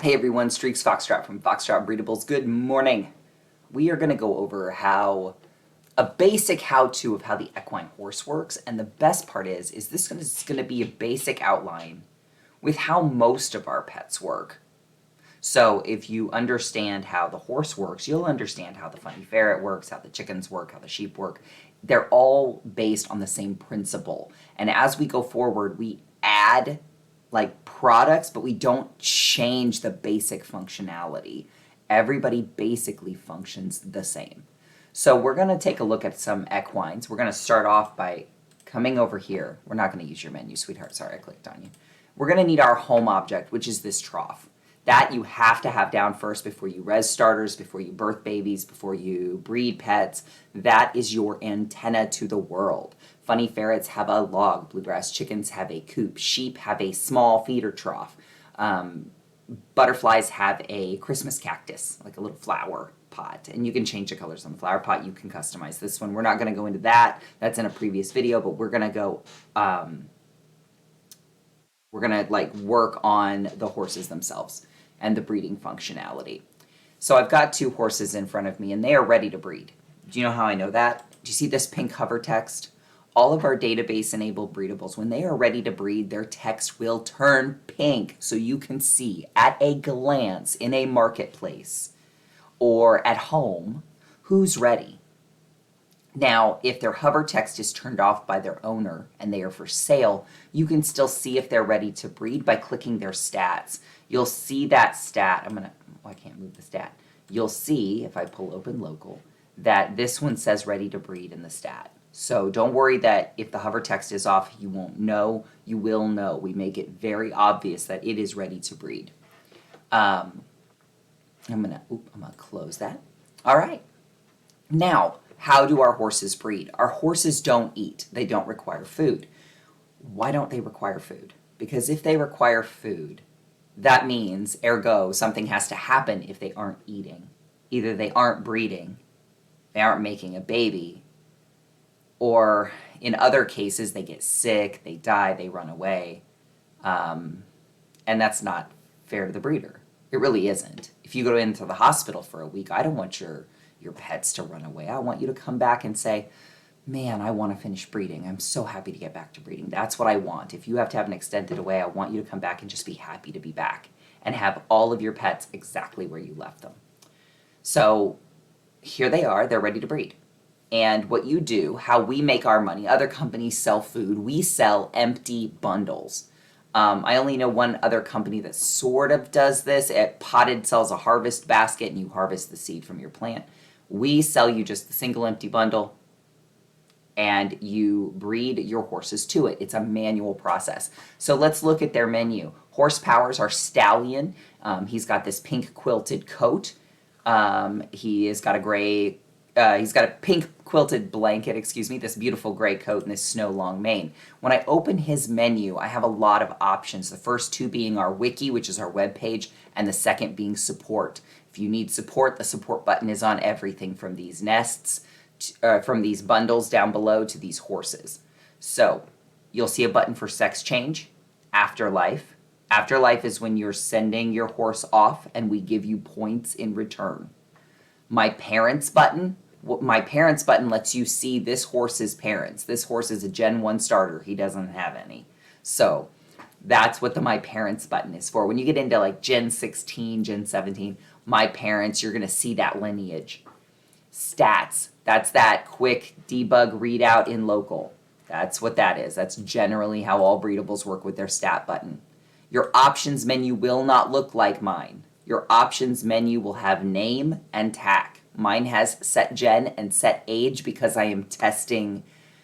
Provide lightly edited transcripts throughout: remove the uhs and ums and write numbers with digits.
Hey everyone, Streaks Foxtrot from Foxtrot Breedables. Good morning. We are going to go over a basic how-to of how the equine horse works, and the best part is this is going to be a basic outline with how most of our pets work. So if you understand how the horse works, you'll understand how the funny ferret works, how the chickens work, how the sheep work. They're all based on the same principle. And as we go forward, we add like products, but we don't change the basic functionality. Everybody basically functions the same. So we're going to take a look at some equines. We're going to start off by coming over here. We're not going to use your menu, sweetheart. Sorry, I clicked on you. We're going to need our home object, which is this trough. That you have to have down first before you res starters, before you birth babies, before you breed pets. That is your antenna to the world. Funny ferrets have a log. Bluegrass chickens have a coop. Sheep have a small feeder trough. Butterflies have a Christmas cactus, like a little flower pot. And you can change the colors on the flower pot. You can customize this one. We're not going to go into that. That's in a previous video, but we're going to go... we're going to work on the horses themselves and the breeding functionality. So I've got two horses in front of me and they are ready to breed. Do you know how I know that? Do you see this pink hover text? All of our database enabled breedables, when they are ready to breed, their text will turn pink so you can see at a glance in a marketplace or at home who's ready. Now, if their hover text is turned off by their owner and they are for sale, you can still see if they're ready to breed by clicking their stats. You'll see that stat. I can't move the stat. You'll see, if I pull open local, that this one says ready to breed in the stat. So don't worry that if the hover text is off, you won't know. You will know. We make it very obvious that it is ready to breed. I'm gonna close that. All right. Now, how do our horses breed? Our horses don't eat. They don't require food. Why don't they require food? Because if they require food, that means, ergo, something has to happen if they aren't eating. Either they aren't breeding, they aren't making a baby, or in other cases, they get sick, they die, they run away. And that's not fair to the breeder. It really isn't. If you go into the hospital for a week, I don't want your pets to run away. I want you to come back and say, man, I want to finish breeding. I'm so happy to get back to breeding. That's what I want. If you have to have an extended away, I want you to come back and just be happy to be back and have all of your pets exactly where you left them. So here they are. They're ready to breed. And what you do, how we make our money, other companies sell food. We sell empty bundles. I only know one other company that sort of does this. Potted sells a harvest basket and you harvest the seed from your plant. We sell you just the single empty bundle and you breed your horses to it. It's a manual process. So let's look at their menu. Horsepower's our stallion. He's got this pink quilted coat. He's got a pink quilted blanket, this beautiful gray coat and this snow long mane. When I open his menu, I have a lot of options. The first two being our wiki, which is our web page, and the second being support. If you need support, the support button is on everything from these nests, from these bundles down below to these horses. So you'll see a button for sex change, afterlife. Afterlife is when you're sending your horse off and we give you points in return. My parents button lets you see this horse's parents. This horse is a Gen 1 starter. He doesn't have any. So that's what the My Parents button is for. When you get into like Gen 16, Gen 17, My Parents, you're going to see that lineage. Stats, that's that quick debug readout in local. That's what that is. That's generally how all breedables work with their stat button. Your options menu will not look like mine. Your options menu will have name and tack. Mine has set gen and set age because I am testing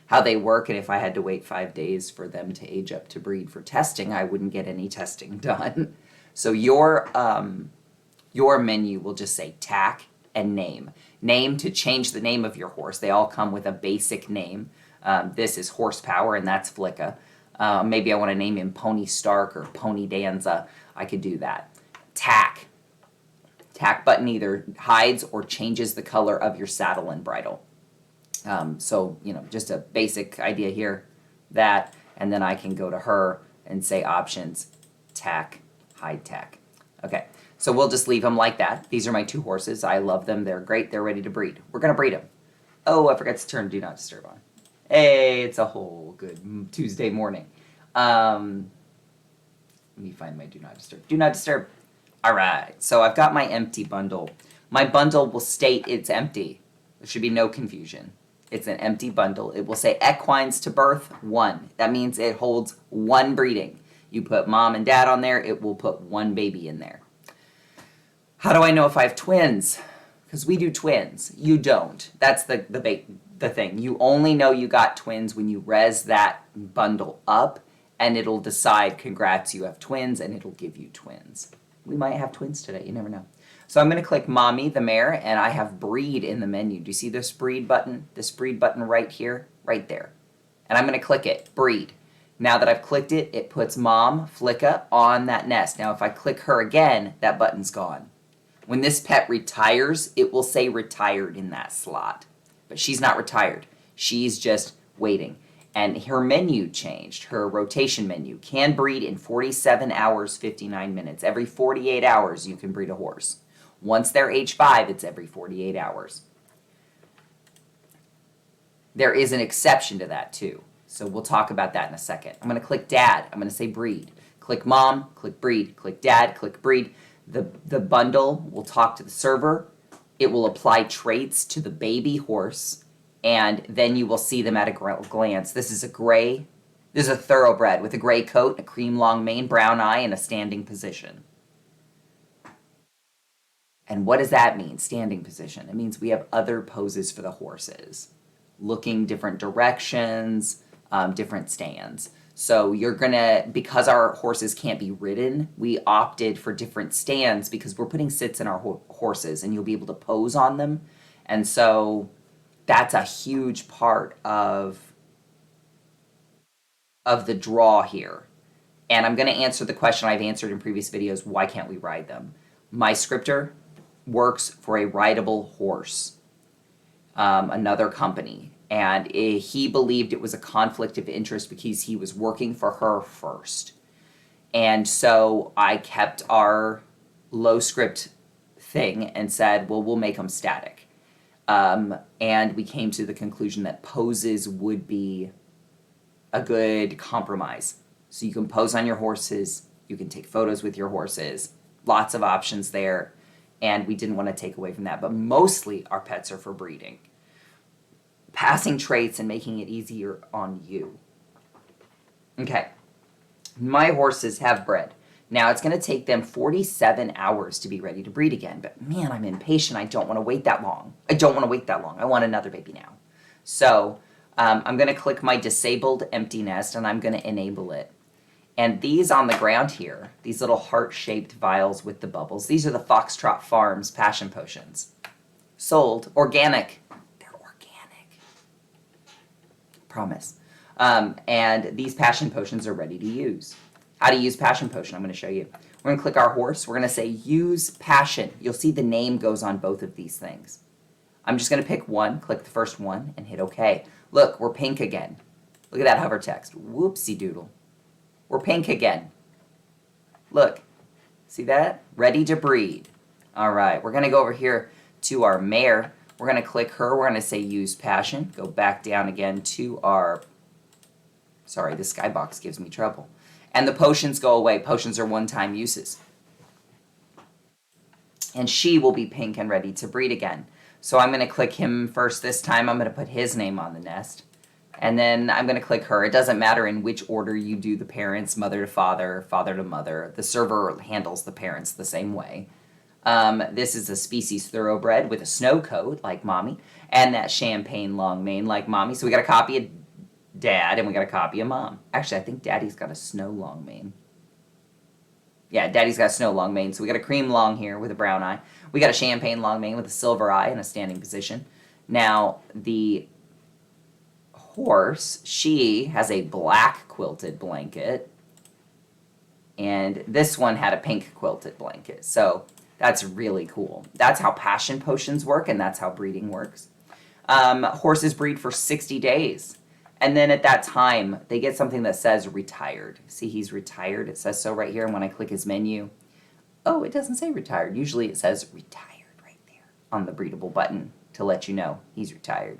how they work, and if I had to wait 5 days for them to age up to breed for testing, I wouldn't get any testing done. So your menu will just say tack and name. Name to change the name of your horse. They all come with a basic name. This is Horsepower, and that's Flicka. Maybe I want to name him Pony Stark or Pony Danza. I could do that. Tack. Tack button either hides or changes the color of your saddle and bridle. So, just a basic idea here, that, and then I can go to her and say options, tack, hide tack. Okay, so we'll just leave them like that. These are my two horses. I love them. They're great. They're ready to breed. We're going to breed them. Oh, I forgot to turn Do Not Disturb on. Hey, it's a whole good Tuesday morning. Let me find my Do Not Disturb. Do Not Disturb. All right, so I've got my empty bundle. My bundle will state it's empty. There should be no confusion. It's an empty bundle. It will say equines to birth 1. That means it holds 1 breeding. You put mom and dad on there, it will put 1 baby in there. How do I know if I have twins? Because we do twins. You don't. That's the thing. You only know you got twins when you res that bundle up, and it'll decide, congrats, you have twins, and it'll give you twins. We might have twins today. You never know. So I'm going to click Mommy, the mare, and I have Breed in the menu. Do you see this Breed button? This Breed button right here? Right there. And I'm going to click it. Breed. Now that I've clicked it, it puts Mom, Flicka, on that nest. Now if I click her again, that button's gone. When this pet retires, it will say retired in that slot. But she's not retired. She's just waiting. And her menu changed. Her rotation menu can breed in 47 hours, 59 minutes. Every 48 hours, you can breed a horse. Once they're age 5, it's every 48 hours. There is an exception to that, too. So we'll talk about that in a second. I'm going to click Dad. I'm going to say Breed. Click Mom, click Breed. Click Dad, click Breed. The bundle will talk to the server. It will apply traits to the baby horse, and then you will see them at a glance. This is a thoroughbred with a gray coat, a cream long mane, brown eye, and a standing position. And what does that mean, standing position? It means we have other poses for the horses, looking different directions, different stands. So you're gonna, because our horses can't be ridden, we opted for different stands because we're putting sits in our horses and you'll be able to pose on them. And so that's a huge part of the draw here. And I'm gonna answer the question I've answered in previous videos, why can't we ride them? My scripter works for a rideable horse, another company. And he believed it was a conflict of interest because he was working for her first. And so I kept our low script thing and said, well, we'll make them static. And we came to the conclusion that poses would be a good compromise. So you can pose on your horses, you can take photos with your horses, lots of options there. And we didn't want to take away from that. But mostly our pets are for breeding. Passing traits and making it easier on you. Okay, my horses have bred. Now it's going to take them 47 hours to be ready to breed again, but man, I'm impatient. I don't want to wait that long. I want another baby now. So I'm going to click my disabled empty nest and I'm going to enable it. And these on the ground here, these little heart-shaped vials with the bubbles, these are the Foxtrot Farms Passion Potions. Sold, organic. Promise. And these passion potions are ready to use. How to use passion potion, I'm going to show you. We're going to click our horse. We're going to say use passion. You'll see the name goes on both of these things. I'm just going to pick one, click the first one, and hit OK. Look, we're pink again. Look at that hover text. Whoopsie doodle. We're pink again. Look. See that? Ready to breed. All right, we're going to go over here to our mare. We're going to click her. We're going to say use passion. Go back down again to our... Sorry, the skybox gives me trouble. And the potions go away. Potions are one-time uses. And she will be pink and ready to breed again. So I'm going to click him first this time. I'm going to put his name on the nest. And then I'm going to click her. It doesn't matter in which order you do the parents, mother to father, father to mother. The server handles the parents the same way. This is a species thoroughbred with a snow coat, like Mommy, and that champagne long mane, like Mommy. So we got a copy of Dad, and we got a copy of Mom. Actually, I think Daddy's got a snow long mane. Yeah, Daddy's got a snow long mane. So we got a cream long here with a brown eye. We got a champagne long mane with a silver eye in a standing position. Now, the horse, she has a black quilted blanket, and this one had a pink quilted blanket. So that's really cool. That's how passion potions work, and that's how breeding works. Horses breed for 60 days. And then at that time, they get something that says retired. See, he's retired. It says so right here. And when I click his menu, Oh, it doesn't say retired. Usually it says retired right there on the breedable button to let you know he's retired.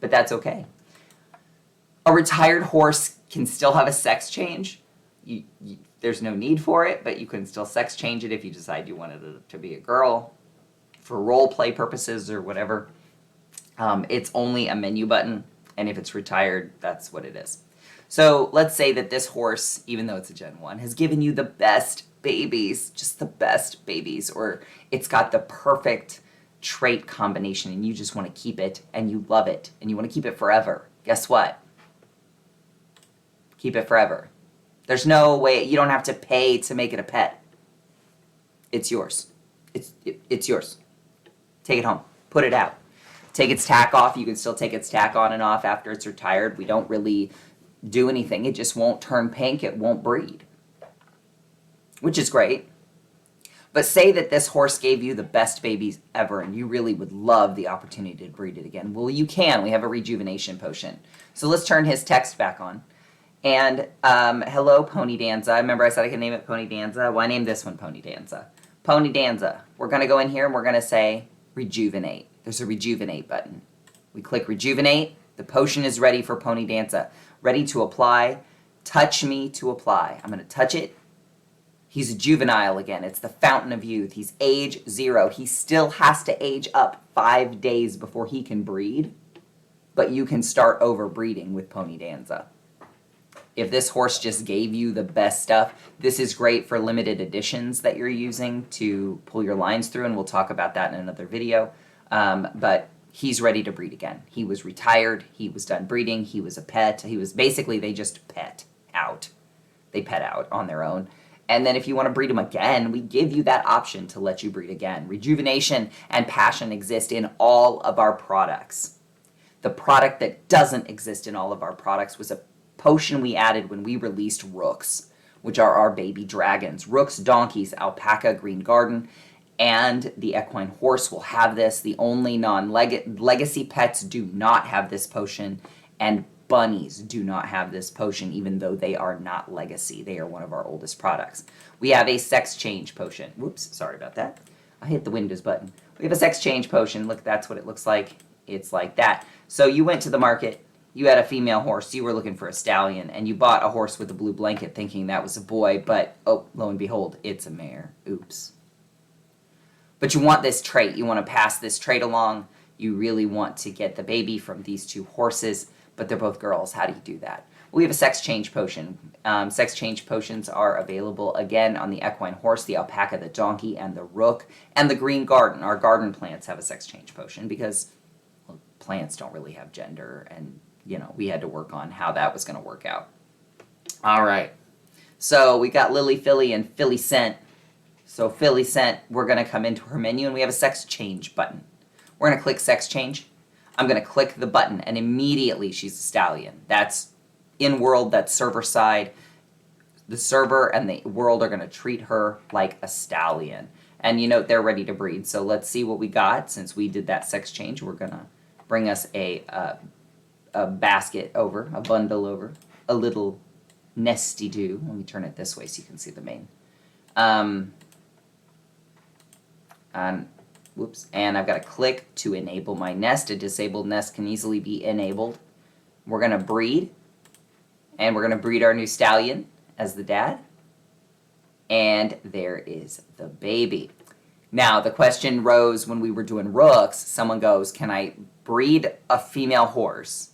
But that's okay. A retired horse can still have a sex change. There's no need for it, but you can still sex change it if you decide you wanted it to be a girl for role play purposes or whatever. It's only a menu button, and if it's retired, that's what it is. So let's say that this horse, even though it's a Gen 1, has given you the best babies, just the best babies, or it's got the perfect trait combination and you just want to keep it and you love it and you want to keep it forever. Guess what? Keep it forever. There's no way, you don't have to pay to make it a pet. It's yours. It's yours. Take it home. Put it out. Take its tack off. You can still take its tack on and off after it's retired. We don't really do anything. It just won't turn pink. It won't breed, which is great. But say that this horse gave you the best babies ever and you really would love the opportunity to breed it again. Well, you can. We have a rejuvenation potion. So let's turn his text back on. And hello, Pony Danza. Remember I said I could name it Pony Danza? Well, I named this one Pony Danza. Pony Danza. We're going to go in here and we're going to say rejuvenate. There's a rejuvenate button. We click rejuvenate. The potion is ready for Pony Danza. Ready to apply. Touch me to apply. I'm going to touch it. He's a juvenile again. It's the fountain of youth. He's age 0. He still has to age up 5 days before he can breed. But you can start over breeding with Pony Danza. If this horse just gave you the best stuff, this is great for limited editions that you're using to pull your lines through, and we'll talk about that in another video. But he's ready to breed again. He was retired. He was done breeding. He was a pet. He was basically, they just pet out. They pet out on their own. And then if you want to breed him again, we give you that option to let you breed again. Rejuvenation and passion exist in all of our products. The product that doesn't exist in all of our products was a potion we added when we released rooks, which are our baby dragons. Rooks, donkeys, alpaca, green garden, and the equine horse will have this. The only non-legacy pets do not have this potion, and bunnies do not have this potion, even though they are not legacy. They are one of our oldest products. We have a sex change potion. Whoops, sorry about that. I hit the Windows button. We have a sex change potion. Look, that's what it looks like. It's like that. So you went to the market. You had a female horse, you were looking for a stallion, and you bought a horse with a blue blanket thinking that was a boy, but, oh, lo and behold, it's a mare. Oops. But you want this trait. You want to pass this trait along. You really want to get the baby from these two horses, but they're both girls. How do you do that? We have a sex change potion. Sex change potions are available, again, on the equine horse, the alpaca, the donkey, and the rook, and the green garden. Our garden plants have a sex change potion because, well, plants don't really have gender, and you know, we had to work on how that was going to work out. All right. So we got Lily Philly and Philly Scent. So Philly Scent, we're going to come into her menu and we have a sex change button. We're going to click sex change. I'm going to click the button and immediately she's a stallion. That's in world, that's server side. The server and the world are going to treat her like a stallion. And you know, they're ready to breed. So let's see what we got. Since we did that sex change, we're going to bring us a basket over, a bundle over, a little nesty-do. Let me turn it this way so you can see the mane. Whoops. And I've got to click to enable my nest. A disabled nest can easily be enabled. We're going to breed. And we're going to breed our new stallion as the dad. And there is the baby. Now, the question rose when we were doing rooks. Someone goes, can I breed a female horse?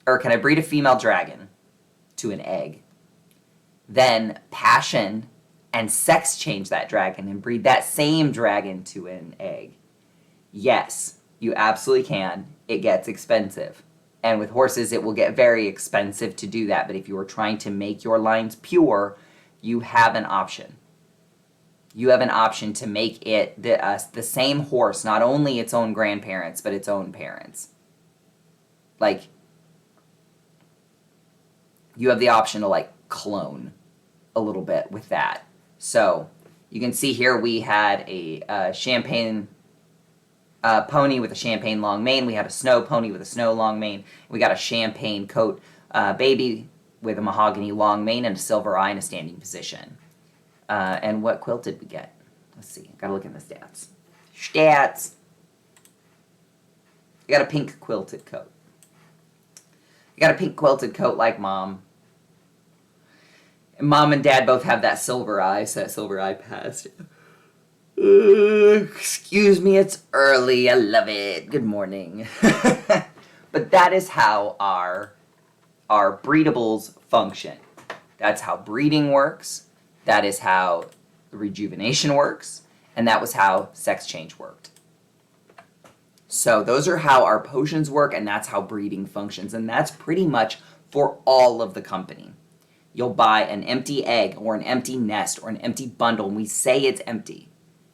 Or can I breed a female dragon to an egg? Then passion and sex change that dragon and breed that same dragon to an egg. Yes, you absolutely can. It gets expensive. And with horses, it will get very expensive to do that. But if you are trying to make your lines pure, you have an option. You have an option to make it the same horse, not only its own grandparents, but its own parents. Like, you have the option to, like, clone a little bit with that. So, you can see here we had a champagne pony with a champagne long mane. We had a snow pony with a snow long mane. We got a champagne coat baby with a mahogany long mane and a silver eye in a standing position. And what quilt did we get? let's see, I gotta look in the stats. Stats. I got a pink quilted coat. I got a pink quilted coat like Mom. And Mom and Dad both have that silver eye, so that silver eye passed. Excuse me, it's early. I love it. Good morning. But that is how our breedables function. That's how breeding works. That is how rejuvenation works. And that was how sex change worked. So those are how our potions work, and that's how breeding functions. And that's pretty much for all of the company. You'll buy an empty egg or an empty nest or an empty bundle, and we say it's empty.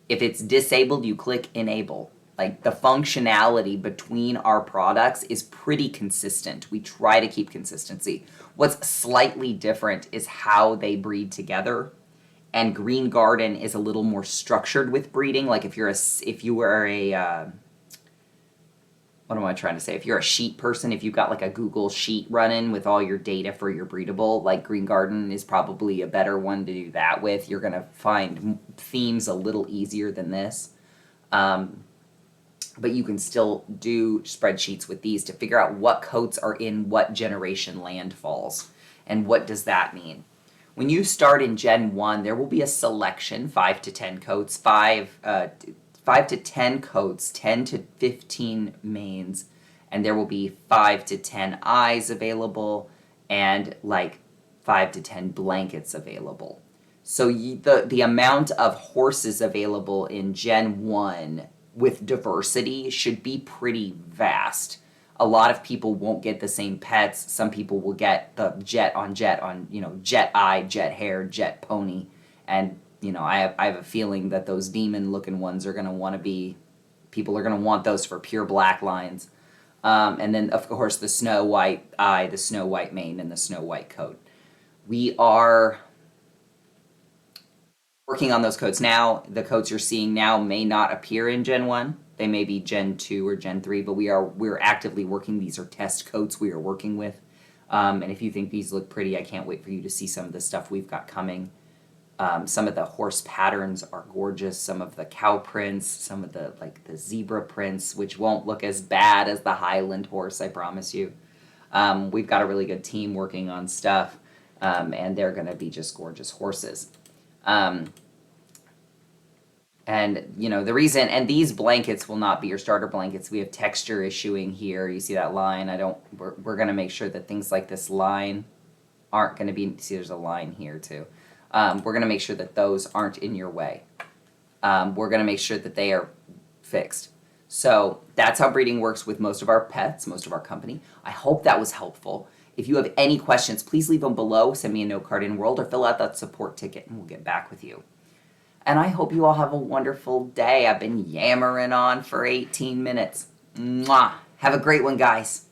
If it's disabled, you click enable. Like, the functionality between our products is pretty consistent. We try to keep consistency. What's slightly different is how they breed together. And Green Garden is a little more structured with breeding. Like, if you were a what am I trying to say? If you're a sheet person, if you've got like a Google sheet running with all your data for your breedable, like Green Garden is probably a better one to do that with. You're going to find themes a little easier than this. But you can still do spreadsheets with these to figure out what coats are in what generation landfalls. And what does that mean? When you start in Gen 1, there will be a selection, 5 to 10 coats, 5 to 10 coats, 10 to 15 mains, and there will be 5 to 10 eyes available and like 5 to 10 blankets available. So the amount of horses available in Gen 1 with diversity should be pretty vast. A lot of people won't get the same pets. Some people will get the jet on, jet eye, jet hair, jet pony, and I have a feeling that those demon-looking ones are going to want to be, people are going to want those for pure black lines. And then, of course, the snow white eye, the snow white mane, and the snow white coat. We are working on those coats now. The coats you're seeing now may not appear in Gen 1. They may be Gen 2 or Gen 3, but we're actively working. These are test coats we are working with. And if you think these look pretty, I can't wait for you to see some of the stuff we've got coming. Some of the horse patterns are gorgeous. Some of the cow prints, some of the zebra prints, which won't look as bad as the Highland horse, I promise you. We've got a really good team working on stuff, and they're going to be just gorgeous horses. And the reason, and these blankets will not be your starter blankets. We have texture issuing here. You see that line? We're going to make sure that things like this line aren't going to be, see there's a line here too. We're going to make sure that those aren't in your way. We're going to make sure that they are fixed. So that's how breeding works with most of our pets, most of our company. I hope that was helpful. If you have any questions, please leave them below. Send me a note card in World or fill out that support ticket and we'll get back with you. And I hope you all have a wonderful day. I've been yammering on for 18 minutes. Mwah! Have a great one, guys.